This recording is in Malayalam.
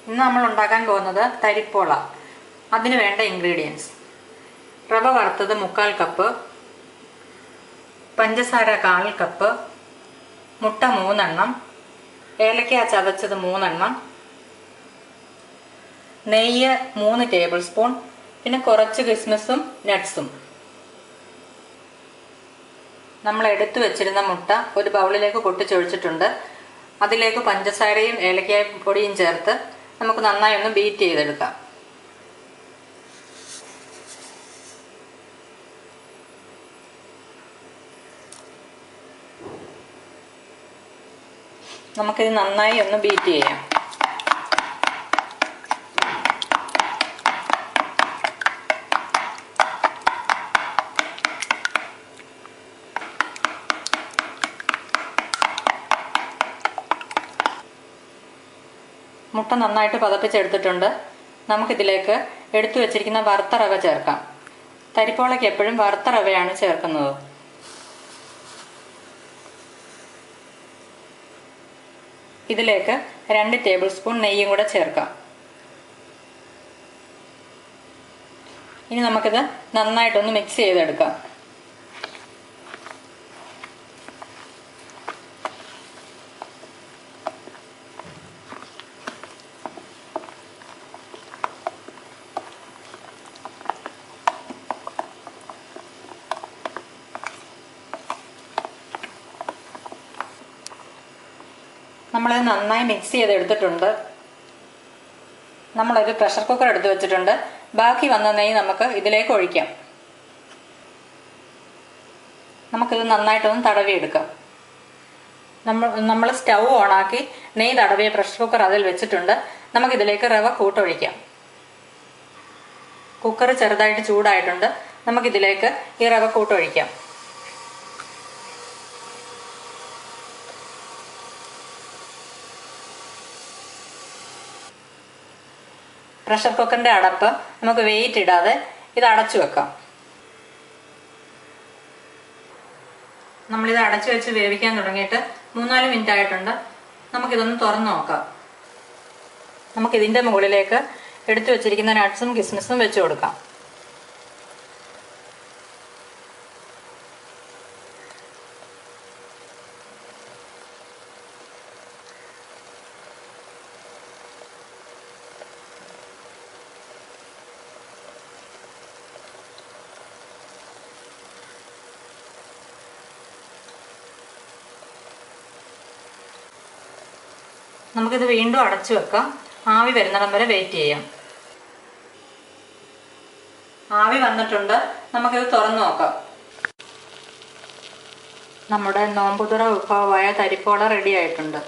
ഇന്ന് നമ്മൾ ഉണ്ടാക്കാൻ പോകുന്നത് തരിപ്പോള. അതിന് വേണ്ട ഇൻഗ്രീഡിയൻസ്: റവ വറുത്തത് 1/4 കപ്പ്, പഞ്ചസാര 1/4 കപ്പ്, മുട്ട 3 എണ്ണം, ഏലക്ക ചതച്ചത് 3 എണ്ണം, നെയ്യ് 3 ടേബിൾ സ്പൂൺ, പിന്നെ കുറച്ച് കിസ്മിസും നട്ട്സും. നമ്മൾ എടുത്തു വെച്ചിരുന്ന മുട്ട ഒരു ബൗളിലേക്ക് പൊട്ടിച്ചൊഴിച്ചിട്ടുണ്ട്. അതിലേക്ക് പഞ്ചസാരയും ഏലക്കായ പൊടിയും ചേർത്ത് നമുക്ക് നന്നായി ഒന്ന് ബീറ്റ് ചെയ്തെടുക്കാം. നമുക്കിത് നന്നായി ഒന്ന് ബീറ്റ് ചെയ്യാം. മുട്ട നന്നായിട്ട് പതപ്പിച്ചെടുത്തിട്ടുണ്ട്. നമുക്കിതിലേക്ക് എടുത്തു വെച്ചിരിക്കുന്ന വറുത്ത റവ ചേർക്കാം. തരിപ്പോളയ്ക്ക് എപ്പോഴും വറുത്ത റവയാണ് ചേർക്കുന്നത്. ഇതിലേക്ക് 2 ടേബിൾ സ്പൂൺ നെയ്യും കൂടെ ചേർക്കാം. ഇനി നമുക്കിത് നന്നായിട്ടൊന്ന് മിക്സ് ചെയ്തെടുക്കാം. നമ്മളിത് നന്നായി മിക്സ് ചെയ്തെടുത്തിട്ടുണ്ട്. നമ്മളൊരു പ്രഷർ കുക്കർ എടുത്ത് വെച്ചിട്ടുണ്ട്. ബാക്കി വന്ന നെയ്യ് നമുക്ക് ഇതിലേക്ക് ഒഴിക്കാം. നമുക്കിത് നന്നായിട്ടൊന്ന് തടവിയെടുക്കാം. നമ്മൾ സ്റ്റൗ ഓണാക്കി നെയ്യ് തടവിയ പ്രഷർ കുക്കർ അതിൽ വെച്ചിട്ടുണ്ട്. നമുക്കിതിലേക്ക് റവ കൂട്ടൊഴിക്കാം. കുക്കർ ചെറുതായിട്ട് ചൂടായിട്ടുണ്ട്. നമുക്കിതിലേക്ക് ഈ റവ കൂട്ടൊഴിക്കാം. പ്രഷർ കുക്കറിൻ്റെ അടപ്പ് നമുക്ക് വെയിറ്റ് ഇടാതെ ഇത് അടച്ചു വെക്കാം. നമ്മളിത് അടച്ചു വെച്ച് വേവിക്കാൻ തുടങ്ങിയിട്ട് 3-4 മിനിറ്റ് ആയിട്ടുണ്ട്. നമുക്കിതൊന്ന് തുറന്നു നോക്കാം. നമുക്കിതിൻ്റെ മുകളിലേക്ക് എടുത്തു വെച്ചിരിക്കുന്ന നട്ട്സും കിസ്മിസും വെച്ച് കൊടുക്കാം. നമുക്കിത് വീണ്ടും അടച്ചു വെക്കാം. ആവി വരുന്നിടം വരെ വെയിറ്റ് ചെയ്യാം. ആവി വന്നിട്ടുണ്ട്. നമുക്കിത് തുറന്നു നോക്കാം. നമ്മുടെ നോമ്പുതുറ വിഭവമായ തരിപ്പോള റെഡി ആയിട്ടുണ്ട്.